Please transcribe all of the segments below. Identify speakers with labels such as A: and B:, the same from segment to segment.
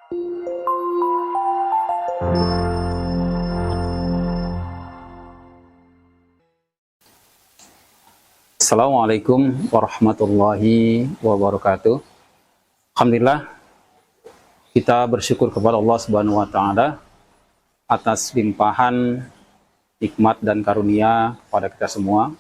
A: Assalamualaikum warahmatullahi wabarakatuh. Alhamdulillah, kita bersyukur kepada Allah Subhanahu wa Ta'ala atas limpahan nikmat dan karunia kepada kita semua.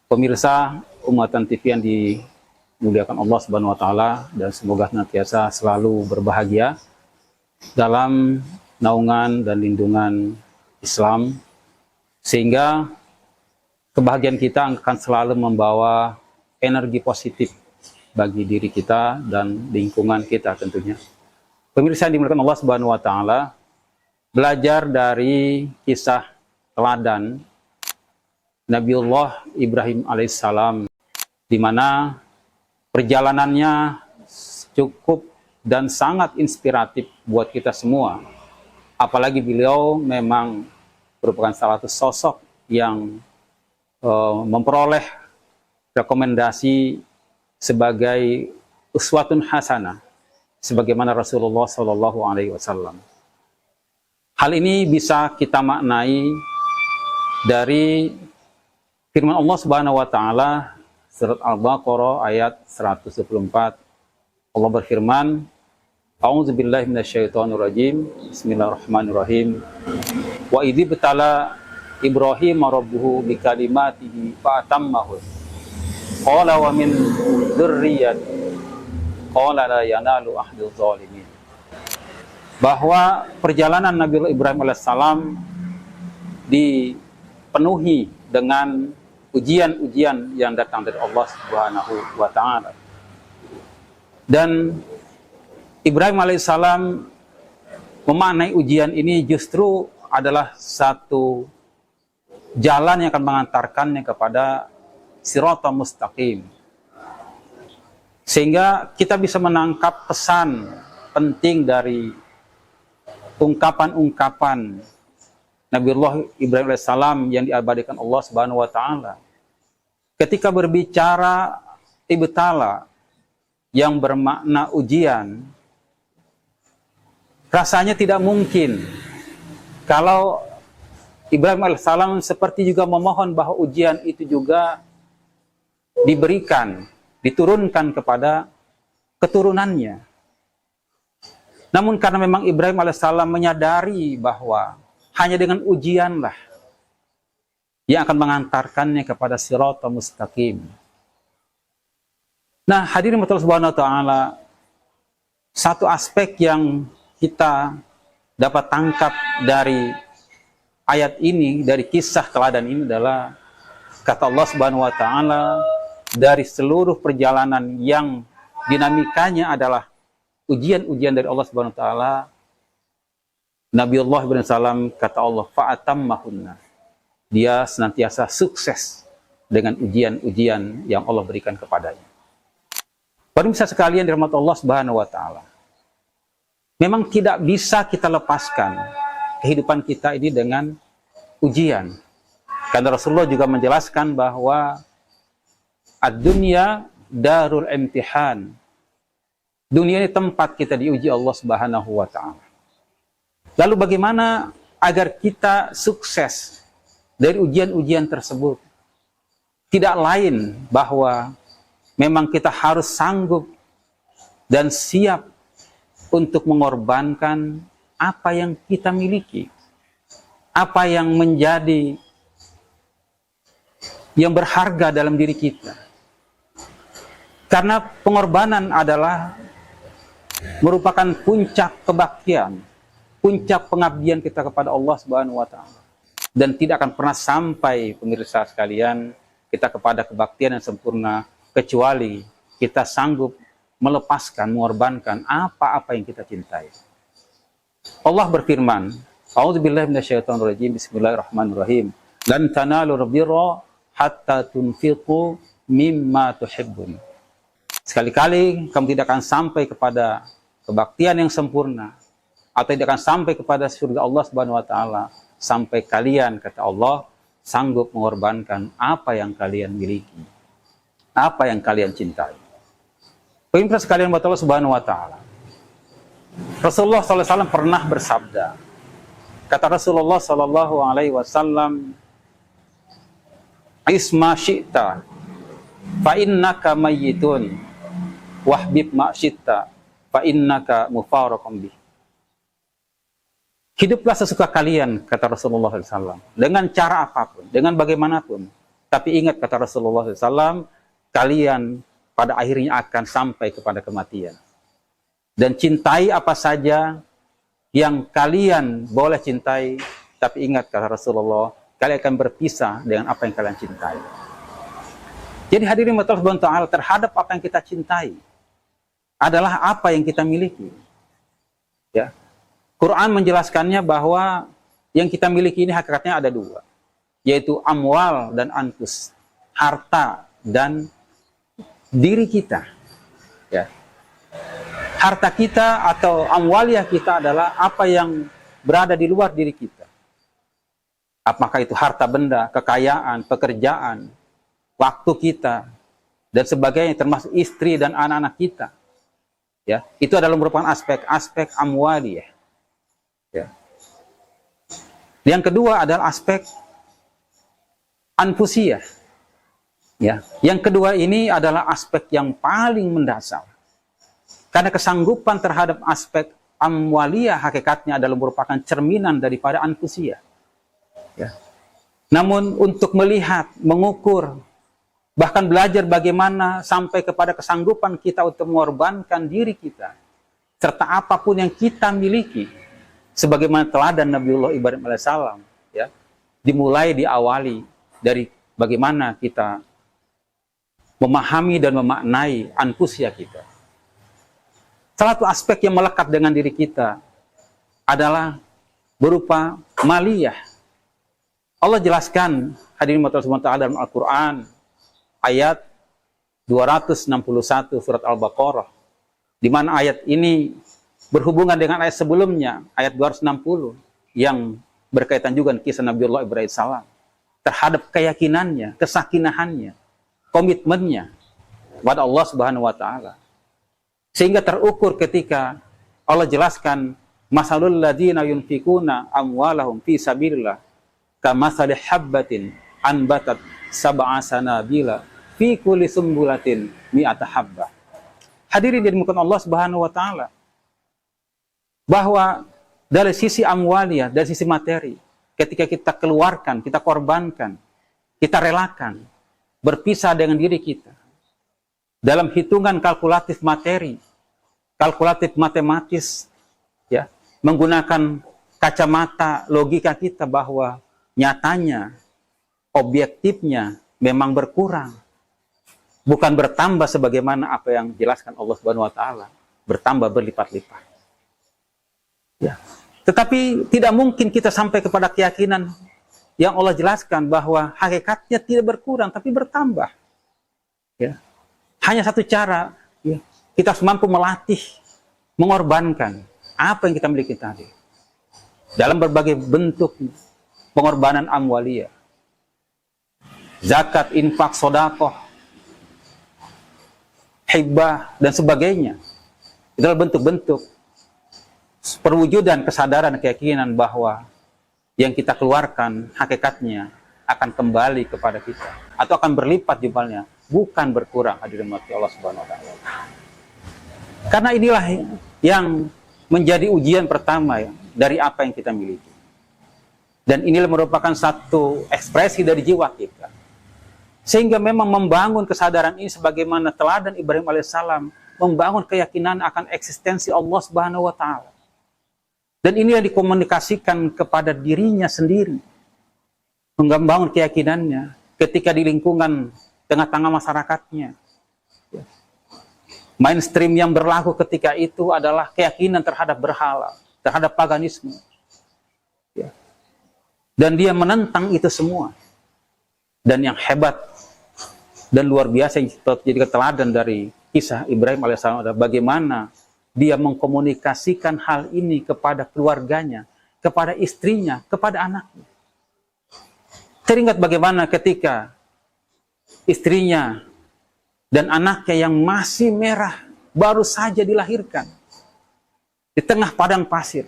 A: Pemirsa Umatan TV yang dimuliakan Allah Subhanahu wa Ta'ala, dan semoga senantiasa selalu berbahagia dalam naungan dan lindungan Islam, sehingga kebahagiaan kita akan selalu membawa energi positif bagi diri kita dan lingkungan kita tentunya. Pemirsa yang dimuliakan Allah Subhanahu wa Ta'ala, belajar dari kisah teladan Nabiullah Ibrahim alaihissalam, di mana perjalanannya cukup dan sangat inspiratif buat kita semua. Apalagi beliau memang merupakan salah satu sosok yang memperoleh rekomendasi sebagai uswatun hasanah sebagaimana Rasulullah Shallallahu Alaihi Wasallam. Hal ini bisa kita maknai dari firman Allah Subhanahu Wa Taala surat Al-Baqarah ayat 124. Allah berfirman, A'udzubillahi minasyaitonirrajim. Bismillahirrahmanirrahim. Wa idzi betala Ibrahim rabbuhu bikalimatihi fa'atammahun. Qala wa min dzurriyyati. Qala la yanalu ahdul zalimin. Bahwa perjalanan Nabi Ibrahim alaihissalam dipenuhi dengan ujian-ujian yang datang dari Allah Subhanahu wa Ta'ala. Dan Ibrahim alaihissalam memaknai ujian ini justru adalah satu jalan yang akan mengantarkannya kepada siratal mustaqim. Sehingga kita bisa menangkap pesan penting dari ungkapan-ungkapan Nabiullah Ibrahim alaihissalam yang diabadikan Allah Subhanahu wa Ta'ala. Ketika berbicara ibtala yang bermakna ujian, rasanya tidak mungkin kalau Ibrahim alaihissalam seperti juga memohon bahwa ujian itu juga diberikan, diturunkan kepada keturunannya. Namun karena memang Ibrahim alaihissalam menyadari bahwa hanya dengan ujianlah yang akan mengantarkannya kepada siratal mustaqim. Nah, hadirin Allah Subhanahu wa Ta'ala, satu aspek yang kita dapat tangkap dari ayat ini, dari kisah teladan ini adalah kata Allah Subhanahu wa Ta'ala, dari seluruh perjalanan yang dinamikanya adalah ujian-ujian dari Allah Subhanahu wa Ta'ala, Nabiullah Ibrahim salam kata Allah fa'atammahunna, dia senantiasa sukses dengan ujian-ujian yang Allah berikan kepadanya. Pemirsa sekalian dirahmati Allah Subhanahu wa Ta'ala, memang tidak bisa kita lepaskan kehidupan kita ini dengan ujian. Karena Rasulullah juga menjelaskan bahwa ad-dunya darul imtihan. Dunia ini tempat kita diuji Allah Subhanahu wa Ta'ala. Lalu bagaimana agar kita sukses dari ujian-ujian tersebut? Tidak lain bahwa memang kita harus sanggup dan siap untuk mengorbankan apa yang kita miliki, apa yang menjadi yang berharga dalam diri kita. Karena pengorbanan adalah merupakan puncak kebaktian, puncak pengabdian kita kepada Allah Subhanahu wa Ta'ala. Dan tidak akan pernah sampai, pemirsa sekalian, kita kepada kebaktian yang sempurna kecuali kita sanggup melepaskan, mengorbankan apa-apa yang kita cintai. Allah berfirman, A'udzubillahi minasyaitonirrajim, Bismillahirrahmanirrahim. Lan tanalul birra hatta tunfiqu mimma tuhibbun. Sekali-kali kamu tidak akan sampai kepada kebaktian yang sempurna atau tidak akan sampai kepada surga Allah Subhanahu wa Ta'ala sampai kalian, kata Allah, sanggup mengorbankan apa yang kalian miliki, apa yang kalian cintai. Pemirsa sekalian buat Allah Subhanahu wa Ta'ala, Rasulullah SAW pernah bersabda, kata Rasulullah SAW, isma syi'ta fa innaka mayyitun wahbib ma syi'ta fa innaka mufaraqun bih. Hiduplah sesuka kalian, kata Rasulullah SAW, dengan cara apapun, dengan bagaimanapun. Tapi ingat, kata Rasulullah SAW, kalian pada akhirnya akan sampai kepada kematian. Dan cintai apa saja yang kalian boleh cintai, tapi ingat, kata Rasulullah, kalian akan berpisah dengan apa yang kalian cintai. Jadi hadirin Allah Subhanahu wa Ta'ala, terhadap apa yang kita cintai adalah apa yang kita miliki. Ya. Quran menjelaskannya bahwa yang kita miliki ini hakikatnya ada dua, yaitu amwal dan anfus, harta dan diri kita. Ya. Harta kita atau amwaliyah kita adalah apa yang berada di luar diri kita. Apakah itu harta benda, kekayaan, pekerjaan, waktu kita, dan sebagainya, termasuk istri dan anak-anak kita. Ya, itu adalah merupakan aspek amwaliyah. Ya. Yang kedua adalah aspek anfusiyah. Ya. Yang kedua ini adalah aspek yang paling mendasar. Karena kesanggupan terhadap aspek amwaliyah hakikatnya adalah merupakan cerminan daripada anfusiyah. Ya. Namun untuk melihat, mengukur, bahkan belajar bagaimana sampai kepada kesanggupan kita untuk mengorbankan diri kita, serta apapun yang kita miliki, sebagaimana teladan Nabiullah Ibrahim alaihissalam, ya, dimulai diawali dari bagaimana kita memahami dan memaknai anfusiyah kita. Salah satu aspek yang melekat dengan diri kita adalah berupa maliyah. Allah jelaskan, hadirin Allah dalam Al-Quran, ayat 261 surat Al-Baqarah, di mana ayat ini berhubungan dengan ayat sebelumnya, ayat 260, yang berkaitan juga dengan kisah Nabiullah Ibrahim salam, terhadap keyakinannya, kesakinahannya, komitmennya kepada Allah Subhanahu wa Ta'ala. Sehingga terukur ketika Allah jelaskan, masalul ladina yunfikuna amwalahum fi sabilillah kamathali habbatin anbatat sab'a sanabila fi kulli sumbulatin mi'ata habbah. Hadirin dimuliakan Allah Subhanahu wa Ta'ala, bahwa dari sisi amwaliyah, dari sisi materi, ketika kita keluarkan, kita korbankan, kita relakan, berpisah dengan diri kita, dalam hitungan kalkulatif materi, kalkulatif matematis, ya, menggunakan kacamata logika kita bahwa nyatanya, objektifnya memang berkurang, bukan bertambah sebagaimana apa yang dijelaskan Allah Subhanahu wa Ta'ala, bertambah berlipat-lipat. Ya. Tetapi tidak mungkin kita sampai kepada keyakinan yang Allah jelaskan bahwa hakikatnya tidak berkurang tapi bertambah. Ya. Hanya satu cara, ya, kita harus mampu melatih, mengorbankan apa yang kita miliki tadi dalam berbagai bentuk pengorbanan amwaliyah, zakat, infak, sedekah, hibah dan sebagainya. Itu adalah bentuk-bentuk perwujudan kesadaran keyakinan bahwa yang kita keluarkan hakikatnya akan kembali kepada kita atau akan berlipat jumlahnya, bukan berkurang, hadirin mati Allah Subhanahu wa Ta'ala. Karena inilah yang menjadi ujian pertama, ya, dari apa yang kita miliki. Dan inilah merupakan satu ekspresi dari jiwa kita. Sehingga memang membangun kesadaran ini sebagaimana teladan Ibrahim alaihissalam membangun keyakinan akan eksistensi Allah Subhanahu wa Ta'ala. Dan ini yang dikomunikasikan kepada dirinya sendiri. Membangun keyakinannya ketika di lingkungan tengah-tengah masyarakatnya. Mainstream yang berlaku ketika itu adalah keyakinan terhadap berhala, terhadap paganisme. Dan dia menentang itu semua. Dan yang hebat dan luar biasa yang jadi teladan dari kisah Ibrahim alaihissalam adalah bagaimana dia mengkomunikasikan hal ini kepada keluarganya, kepada istrinya, kepada anaknya. Teringat bagaimana ketika istrinya dan anaknya yang masih merah baru saja dilahirkan, di tengah padang pasir.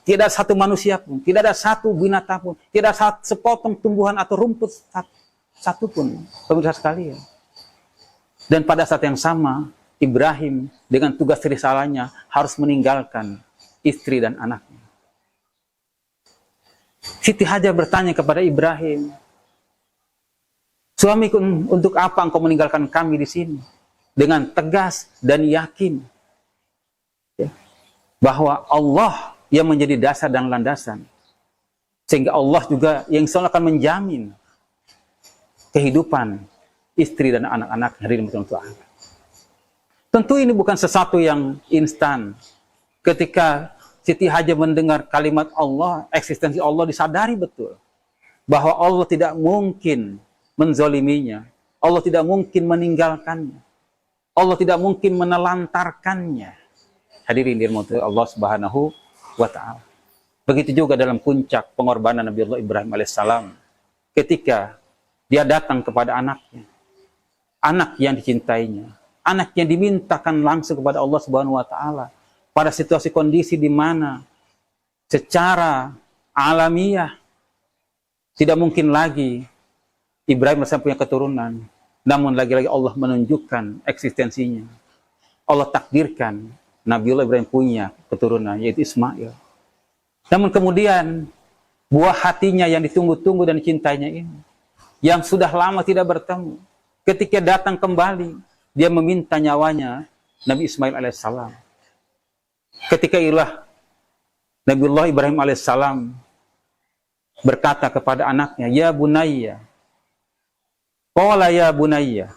A: Tidak ada satu manusia pun, tidak ada satu binatang pun, tidak ada sepotong tumbuhan atau rumput satu pun, pemirsa sekalian. Dan pada saat yang sama, Ibrahim dengan tugas risalahnya harus meninggalkan istri dan anaknya. Siti Hajar bertanya kepada Ibrahim, suamiku, untuk apa engkau meninggalkan kami di sini? Dengan tegas dan yakin bahwa Allah yang menjadi dasar dan landasan, sehingga Allah juga yang selalu akan menjamin kehidupan istri dan anak-anak hari ini. Tentu ini bukan sesuatu yang instan. Ketika Siti Hajar mendengar kalimat Allah, eksistensi Allah, disadari betul bahwa Allah tidak mungkin menzoliminya, Allah tidak mungkin meninggalkannya, Allah tidak mungkin menelantarkannya. Hadirin dirahmati Allah Subhanahu wa ta'ala. Begitu juga dalam puncak pengorbanan Nabi Allah Ibrahim alaihissalam, ketika dia datang kepada anaknya, anak yang dicintainya, anak yang dimintakan langsung kepada Allah Subhanahu wa ta'ala, pada situasi kondisi di mana secara alamiah tidak mungkin lagi Ibrahim masih punya keturunan, namun lagi-lagi Allah menunjukkan eksistensinya. Allah takdirkan Nabiullah Ibrahim punya keturunan, yaitu Ismail. Namun kemudian buah hatinya yang ditunggu-tunggu dan dicintainya ini, yang sudah lama tidak bertemu, ketika datang kembali, dia meminta nyawanya Nabi Ismail alaihissalam. Ketika itulah Nabiullah Ibrahim alaihissalam berkata kepada anaknya, ya bunayya, qala ya bunayya,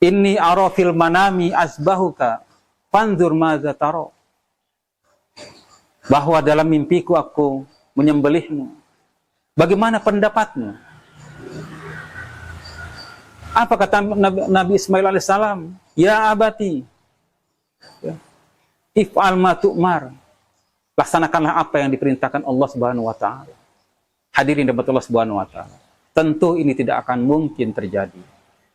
A: inni ara fil manami asbahuka fanzur maza taro. Bahwa dalam mimpiku aku menyembelihmu. Bagaimana pendapatmu? Apa kata Nabi Ismail alaihissalam? Ya abati, if'al ma tu'mar. Laksanakanlah apa yang diperintahkan Allah Subhanahu wa ta'ala. Hadirin dapat Allah Subhanahu wa ta'ala. Tentu ini tidak akan mungkin terjadi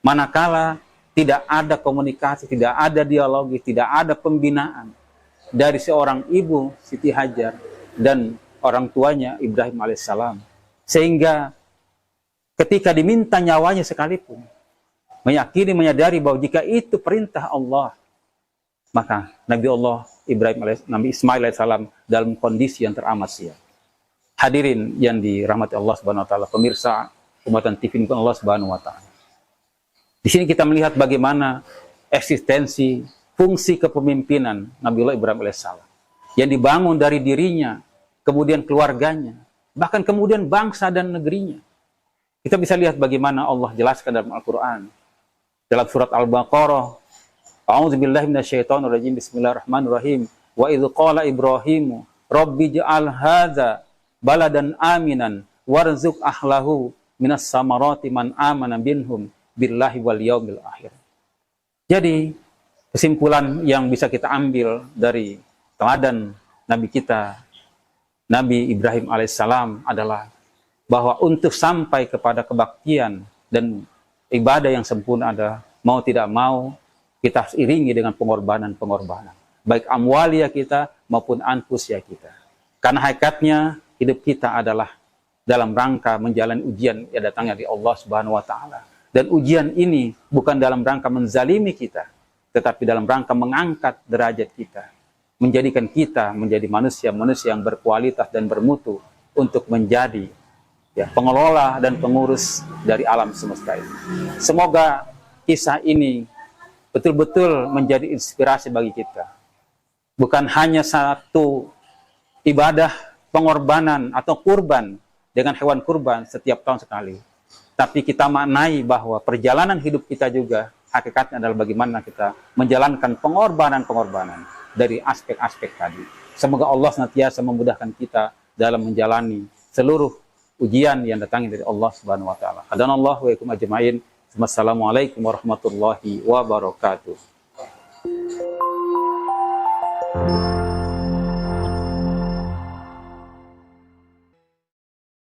A: manakala tidak ada komunikasi, tidak ada dialog, tidak ada pembinaan dari seorang ibu Siti Hajar dan orang tuanya Ibrahim alaihissalam. Sehingga ketika diminta nyawanya sekalipun, menyadari bahwa jika itu perintah Allah, maka Nabi Ismail alaihissalam dalam kondisi yang teramat siap. Hadirin yang dirahmati Allah Subhanahu wa ta'ala, pemirsa Umatan TV Allah Subhanahu wa ta'ala. Di sini kita melihat bagaimana eksistensi, fungsi kepemimpinan Nabiullah Ibrahim alaihissalam yang dibangun dari dirinya, kemudian keluarganya, bahkan kemudian bangsa dan negerinya. Kita bisa lihat bagaimana Allah jelaskan dalam Al-Quran. Dalam surat Al-Baqarah, A'udzubillahi minasyaitonirrajim, bismillahirrahmanirrahim. Wa idh qala Ibrahimu, Rabbi ja'al hadza baladan aminan warzuq ahlahu minas samarati man amana minhum billahi wal yaumil akhir. Jadi, kesimpulan yang bisa kita ambil dari teladan Nabi kita, Nabi Ibrahim alaihissalam, adalah bahwa untuk sampai kepada kebaktian dan ibadah yang sempurna ada, mau tidak mau, kita harus iringi dengan pengorbanan-pengorbanan. Baik amwalia kita maupun anfusia kita. Karena hakikatnya hidup kita adalah dalam rangka menjalani ujian yang datangnya dari Allah Subhanahu wa ta'ala. Dan ujian ini bukan dalam rangka menzalimi kita, tetapi dalam rangka mengangkat derajat kita, menjadikan kita menjadi manusia-manusia yang berkualitas dan bermutu untuk menjadi pengelola dan pengurus dari alam semesta ini. Semoga kisah ini betul-betul menjadi inspirasi bagi kita. Bukan hanya satu ibadah pengorbanan atau kurban dengan hewan kurban setiap tahun sekali, tapi kita maknai bahwa perjalanan hidup kita juga hakikatnya adalah bagaimana kita menjalankan pengorbanan-pengorbanan dari aspek-aspek tadi. Semoga Allah senantiasa memudahkan kita dalam menjalani seluruh ujian yang datangnya dari Allah Subhanahu wa ta'ala. Hadanallahu wa ikum ajma'in. Wassalamualaikum warahmatullahi wabarakatuh.